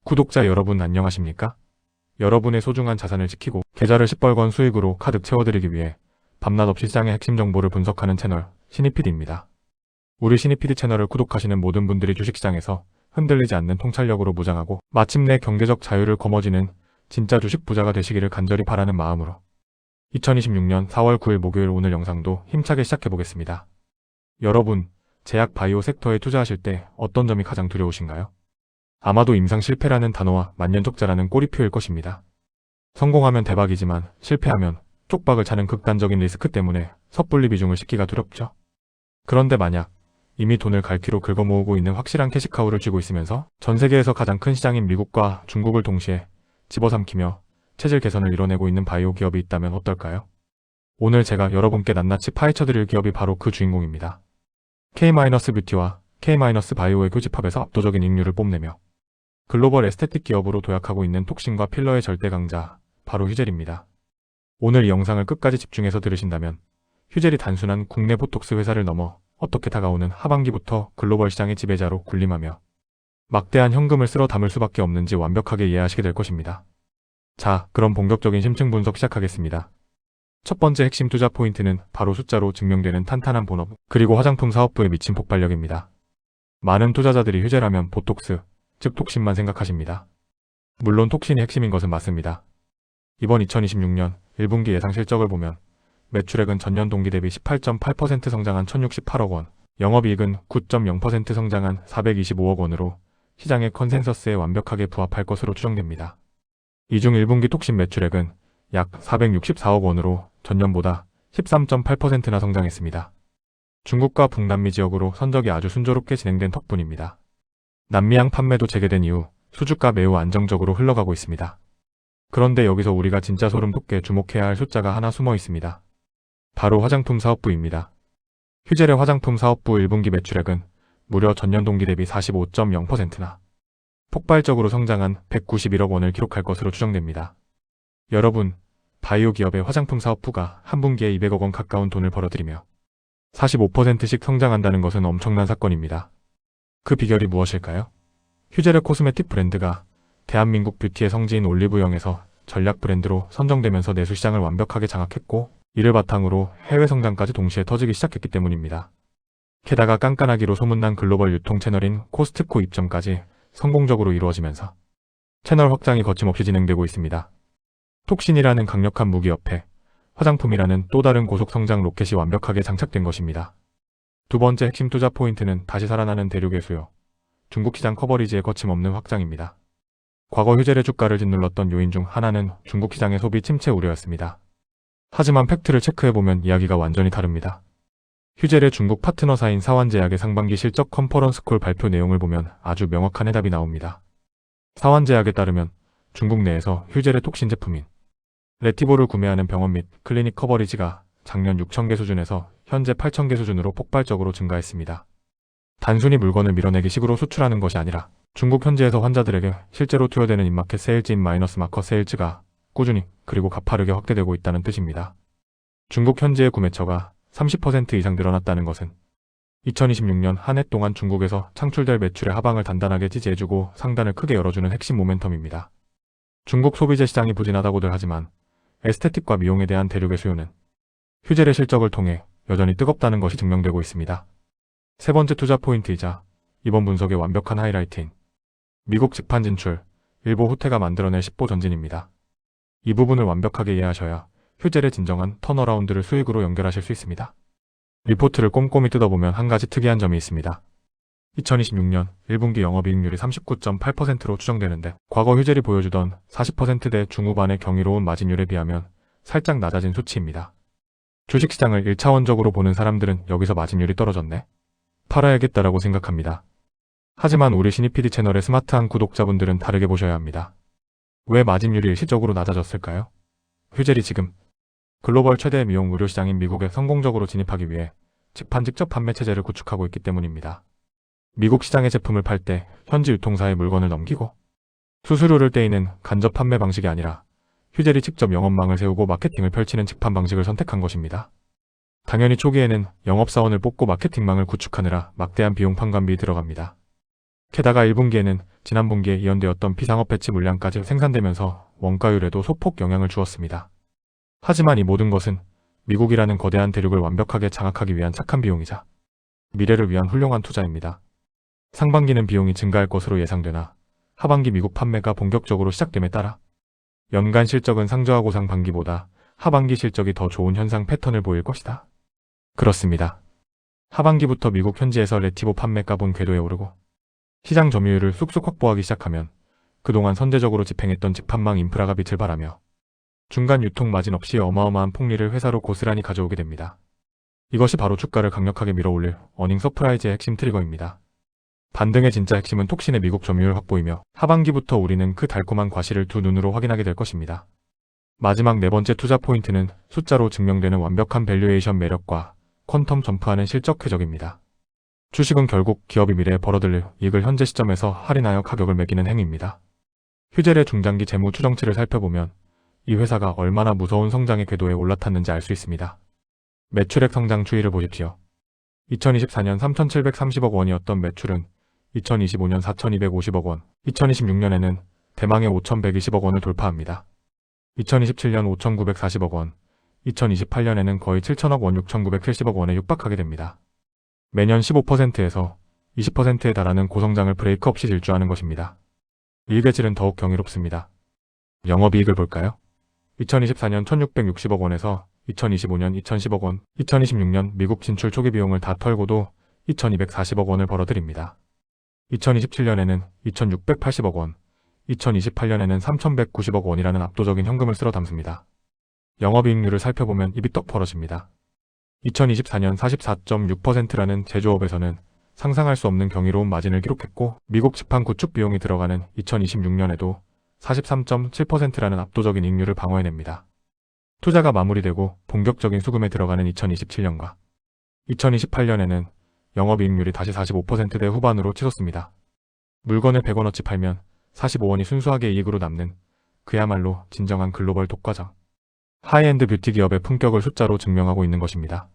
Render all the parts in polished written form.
구독자 여러분 안녕하십니까? 여러분의 소중한 자산을 지키고 계좌를 시뻘건 수익으로 가득 채워드리기 위해 밤낮 없이 시장의 핵심 정보를 분석하는 채널 신입PD입니다. 우리 신입PD 채널을 구독하시는 모든 분들이 주식시장에서 흔들리지 않는 통찰력으로 무장하고 마침내 경제적 자유를 거머쥐는 진짜 주식 부자가 되시기를 간절히 바라는 마음으로 2026년 4월 9일 목요일 오늘 영상도 힘차게 시작해보겠습니다. 여러분, 제약 바이오 섹터에 투자하실 때 어떤 점이 가장 두려우신가요? 아마도 임상 실패라는 단어와 만년적자라는 꼬리표일 것입니다. 성공하면 대박이지만 실패하면 쪽박을 차는 극단적인 리스크 때문에 섣불리 비중을 싣기가 두렵죠. 그런데 만약 이미 돈을 갈퀴로 긁어모으고 있는 확실한 캐시카우를 쥐고 있으면서 전 세계에서 가장 큰 시장인 미국과 중국을 동시에 집어삼키며 체질 개선을 이뤄내고 있는 바이오 기업이 있다면 어떨까요? 오늘 제가 여러분께 낱낱이 파헤쳐드릴 기업이 바로 그 주인공입니다. K-뷰티와 K-바이오의 교집합에서 압도적인 이익률을 뽐내며 글로벌 에스테틱 기업으로 도약하고 있는 톡신과 필러의 절대 강자, 바로 휴젤입니다. 오늘 이 영상을 끝까지 집중해서 들으신다면 휴젤이 단순한 국내 보톡스 회사를 넘어 어떻게 다가오는 하반기부터 글로벌 시장의 지배자로 군림하며 막대한 현금을 쓸어 담을 수밖에 없는지 완벽하게 이해하시게 될 것입니다. 자, 그럼 본격적인 심층 분석 시작하겠습니다. 첫 번째 핵심 투자 포인트는 바로 숫자로 증명되는 탄탄한 본업, 그리고 화장품 사업부에 미친 폭발력입니다. 많은 투자자들이 휴젤하면 보톡스, 즉 톡신만 생각하십니다. 물론 톡신이 핵심인 것은 맞습니다. 이번 2026년 1분기 예상 실적을 보면 매출액은 전년 동기 대비 18.8% 성장한 1068억 원, 영업이익은 9.0% 성장한 425억 원으로 시장의 컨센서스에 완벽하게 부합할 것으로 추정됩니다. 이 중 1분기 톡신 매출액은 약 464억 원으로 전년보다 13.8%나 성장했습니다. 중국과 북남미 지역으로 선적이 아주 순조롭게 진행된 덕분입니다. 남미향 판매도 재개된 이후 수주가 매우 안정적으로 흘러가고 있습니다. 그런데 여기서 우리가 진짜 소름 돋게 주목해야 할 숫자가 하나 숨어 있습니다. 바로 화장품 사업부입니다. 휴젤의 화장품 사업부 1분기 매출액은 무려 전년 동기 대비 45.0%나 폭발적으로 성장한 191억 원을 기록할 것으로 추정됩니다. 여러분, 바이오 기업의 화장품 사업부가 한 분기에 200억 원 가까운 돈을 벌어들이며 45%씩 성장한다는 것은 엄청난 사건입니다. 그 비결이 무엇일까요? 휴젤의 코스메틱 브랜드가 대한민국 뷰티의 성지인 올리브영에서 전략 브랜드로 선정되면서 내수시장을 완벽하게 장악했고 이를 바탕으로 해외 성장까지 동시에 터지기 시작했기 때문입니다. 게다가 깐깐하기로 소문난 글로벌 유통 채널인 코스트코 입점까지 성공적으로 이루어지면서 채널 확장이 거침없이 진행되고 있습니다. 톡신이라는 강력한 무기 옆에 화장품이라는 또 다른 고속 성장 로켓이 완벽하게 장착된 것입니다. 두 번째 핵심 투자 포인트는 다시 살아나는 대륙의 수요, 중국 시장 커버리지의 거침없는 확장입니다. 과거 휴젤의 주가를 짓눌렀던 요인 중 하나는 중국 시장의 소비 침체 우려였습니다. 하지만 팩트를 체크해보면 이야기가 완전히 다릅니다. 휴젤의 중국 파트너사인 사완제약의 상반기 실적 컨퍼런스콜 발표 내용을 보면 아주 명확한 해답이 나옵니다. 사완제약에 따르면 중국 내에서 휴젤의 톡신 제품인 레티볼을 구매하는 병원 및 클리닉 커버리지가 작년 6,000개 수준에서 현재 8,000개 수준으로 폭발적으로 증가했습니다. 단순히 물건을 밀어내기 식으로 수출하는 것이 아니라 중국 현지에서 환자들에게 실제로 투여되는 인마켓 세일즈인 마이너스 마커 세일즈가 꾸준히 그리고 가파르게 확대되고 있다는 뜻입니다. 중국 현지의 구매처가 30% 이상 늘어났다는 것은 2026년 한 해 동안 중국에서 창출될 매출의 하방을 단단하게 지지해주고 상단을 크게 열어주는 핵심 모멘텀입니다. 중국 소비재 시장이 부진하다고들 하지만 에스테틱과 미용에 대한 대륙의 수요는 휴젤의 실적을 통해 여전히 뜨겁다는 것이 증명되고 있습니다. 세 번째 투자 포인트이자 이번 분석의 완벽한 하이라이트인 미국 직판 진출, 일보 후퇴가 만들어낼 10보 전진입니다. 이 부분을 완벽하게 이해하셔야 휴젤의 진정한 턴어라운드를 수익으로 연결하실 수 있습니다. 리포트를 꼼꼼히 뜯어보면 한 가지 특이한 점이 있습니다. 2026년 1분기 영업이익률이 39.8%로 추정되는데 과거 휴젤이 보여주던 40%대 중후반의 경이로운 마진율에 비하면 살짝 낮아진 수치입니다. 주식시장을 1차원적으로 보는 사람들은 여기서 마진율이 떨어졌네? 팔아야겠다라고 생각합니다. 하지만 우리 신입PD 채널의 스마트한 구독자분들은 다르게 보셔야 합니다. 왜 마진율이 일시적으로 낮아졌을까요? 휴젤이 지금 글로벌 최대 미용 의료 시장인 미국에 성공적으로 진입하기 위해 직판 직접 판매 체제를 구축하고 있기 때문입니다. 미국 시장의 제품을 팔 때 현지 유통사에 물건을 넘기고 수수료를 떼이는 간접 판매 방식이 아니라 휴젤이 직접 영업망을 세우고 마케팅을 펼치는 직판 방식을 선택한 것입니다. 당연히 초기에는 영업사원을 뽑고 마케팅망을 구축하느라 막대한 비용 판관비 들어갑니다. 게다가 1분기에는 지난 분기에 이연되었던 비상업 배치 물량까지 생산되면서 원가율에도 소폭 영향을 주었습니다. 하지만 이 모든 것은 미국이라는 거대한 대륙을 완벽하게 장악하기 위한 착한 비용이자 미래를 위한 훌륭한 투자입니다. 상반기는 비용이 증가할 것으로 예상되나 하반기 미국 판매가 본격적으로 시작됨에 따라 연간 실적은 상저하고 상반기보다 하반기 실적이 더 좋은 현상 패턴을 보일 것이다. 그렇습니다. 하반기부터 미국 현지에서 레티보 판매가 본 궤도에 오르고 시장 점유율을 쑥쑥 확보하기 시작하면 그동안 선제적으로 집행했던 직판망 인프라가 빛을 발하며 중간 유통 마진 없이 어마어마한 폭리를 회사로 고스란히 가져오게 됩니다. 이것이 바로 주가를 강력하게 밀어올릴 어닝 서프라이즈의 핵심 트리거입니다. 반등의 진짜 핵심은 톡신의 미국 점유율 확보이며 하반기부터 우리는 그 달콤한 과실을 두 눈으로 확인하게 될 것입니다. 마지막 네 번째 투자 포인트는 숫자로 증명되는 완벽한 밸류에이션 매력과 퀀텀 점프하는 실적 궤적입니다. 주식은 결국 기업이 미래에 벌어들일 이익을 현재 시점에서 할인하여 가격을 매기는 행위입니다. 휴젤의 중장기 재무 추정치를 살펴보면 이 회사가 얼마나 무서운 성장의 궤도에 올라탔는지 알 수 있습니다. 매출액 성장 추이를 보십시오. 2024년 3,730억 원이었던 매출은 2025년 4,250억 원, 2026년에는 대망의 5,120억 원을 돌파합니다. 2027년 5,940억 원, 2028년에는 거의 7,000억 원, 6,970억 원에 육박하게 됩니다. 매년 15%에서 20%에 달하는 고성장을 브레이크 없이 질주하는 것입니다. 이익의 질은 더욱 경이롭습니다. 영업이익을 볼까요? 2024년 1,660억 원에서 2025년 2,010억 원, 2026년 미국 진출 초기 비용을 다 털고도 2,240억 원을 벌어들입니다. 2027년에는 2,680억 원, 2028년에는 3,190억 원이라는 압도적인 현금을 쓸어 담습니다. 영업이익률을 살펴보면 입이 떡 벌어집니다. 2024년 44.6%라는 제조업에서는 상상할 수 없는 경이로운 마진을 기록했고 미국 지판 구축 비용이 들어가는 2026년에도 43.7%라는 압도적인 이익률을 방어해냅니다. 투자가 마무리되고 본격적인 수금에 들어가는 2027년과 2028년에는 영업이익률이 다시 45%대 후반으로 치솟습니다. 물건을 100원어치 팔면 45원이 순수하게 이익으로 남는 그야말로 진정한 글로벌 독과점. 하이엔드 뷰티 기업의 품격을 숫자로 증명하고 있는 것입니다.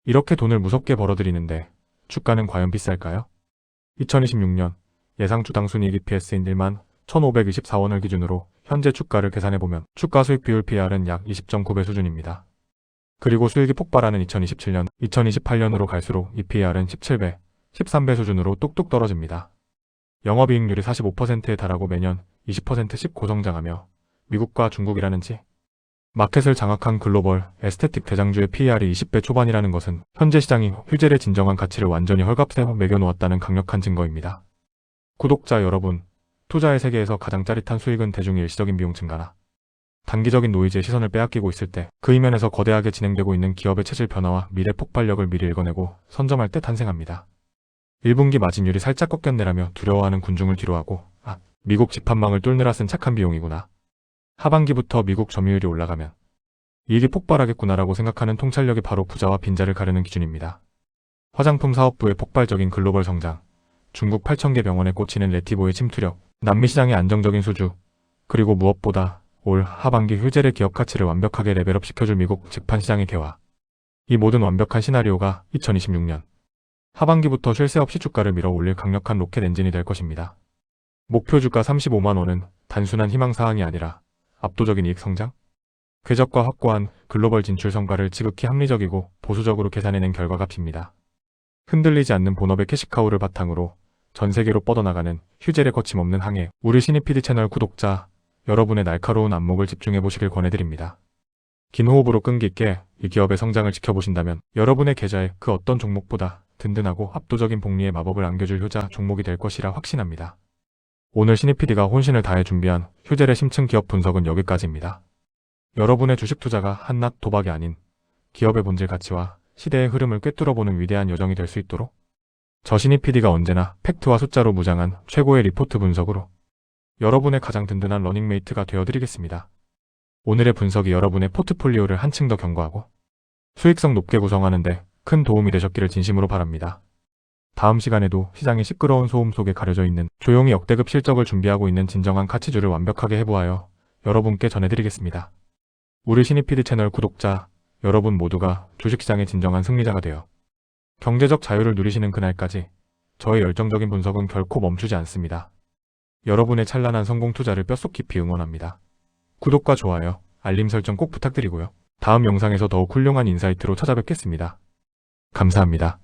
이렇게 돈을 무섭게 벌어들이는데 주가는 과연 비쌀까요? 2026년 예상 주당 순이익 EPS인 1만 1,524원을 기준으로 현재 주가를 계산해보면 주가 수익 비율 PR은 약 20.9배 수준입니다. 그리고 수익이 폭발하는 2027년, 2028년으로 갈수록 이 PR은 17배, 13배 수준으로 뚝뚝 떨어집니다. 영업이익률이 45%에 달하고 매년 20%씩 고성장하며 미국과 중국이라는지 마켓을 장악한 글로벌 에스테틱 대장주의 PER이 20배 초반이라는 것은 현재 시장이 휴젤의 진정한 가치를 완전히 헐값에 매겨놓았다는 강력한 증거입니다. 구독자 여러분, 투자의 세계에서 가장 짜릿한 수익은 대중의 일시적인 비용 증가나 단기적인 노이즈의 시선을 빼앗기고 있을 때 그 이면에서 거대하게 진행되고 있는 기업의 체질 변화와 미래 폭발력을 미리 읽어내고 선점할 때 탄생합니다. 1분기 마진율이 살짝 꺾였네라며 두려워하는 군중을 뒤로하고 미국 집판망을 뚫느라 쓴 착한 비용이구나. 하반기부터 미국 점유율이 올라가면 이익이 폭발하겠구나라고 생각하는 통찰력이 바로 부자와 빈자를 가르는 기준입니다. 화장품 사업부의 폭발적인 글로벌 성장, 중국 8,000개 병원에 꽂히는 레티보의 침투력, 남미 시장의 안정적인 수주, 그리고 무엇보다 올 하반기 휴젤의 기업 가치를 완벽하게 레벨업 시켜줄 미국 직판시장의 개화. 이 모든 완벽한 시나리오가 2026년 하반기부터 쉴 새 없이 주가를 밀어 올릴 강력한 로켓 엔진이 될 것입니다. 목표 주가 35만 원은 단순한 희망사항이 아니라 압도적인 이익 성장? 궤적과 확고한 글로벌 진출 성과를 지극히 합리적이고 보수적으로 계산해낸 결과값입니다. 흔들리지 않는 본업의 캐시카우를 바탕으로 전 세계로 뻗어나가는 휴젤의 거침없는 항해, 우리 신입PD 채널 구독자 여러분의 날카로운 안목을 집중해보시길 권해드립니다. 긴 호흡으로 끈기 있게 이 기업의 성장을 지켜보신다면 여러분의 계좌에 그 어떤 종목보다 든든하고 압도적인 복리의 마법을 안겨줄 효자 종목이 될 것이라 확신합니다. 오늘 신입PD가 혼신을 다해 준비한 휴젤의 심층 기업 분석은 여기까지입니다. 여러분의 주식 투자가 한낱 도박이 아닌 기업의 본질 가치와 시대의 흐름을 꿰뚫어보는 위대한 여정이 될 수 있도록 저 신입PD가 언제나 팩트와 숫자로 무장한 최고의 리포트 분석으로 여러분의 가장 든든한 러닝메이트가 되어드리겠습니다. 오늘의 분석이 여러분의 포트폴리오를 한층 더 견고하고 수익성 높게 구성하는 데 큰 도움이 되셨기를 진심으로 바랍니다. 다음 시간에도 시장의 시끄러운 소음 속에 가려져 있는 조용히 역대급 실적을 준비하고 있는 진정한 가치주를 완벽하게 해부하여 여러분께 전해드리겠습니다. 우리 신입PD 채널 구독자 여러분 모두가 주식시장의 진정한 승리자가 되어 경제적 자유를 누리시는 그날까지 저의 열정적인 분석은 결코 멈추지 않습니다. 여러분의 찬란한 성공 투자를 뼛속 깊이 응원합니다. 구독과 좋아요, 알림 설정 꼭 부탁드리고요. 다음 영상에서 더욱 훌륭한 인사이트로 찾아뵙겠습니다. 감사합니다.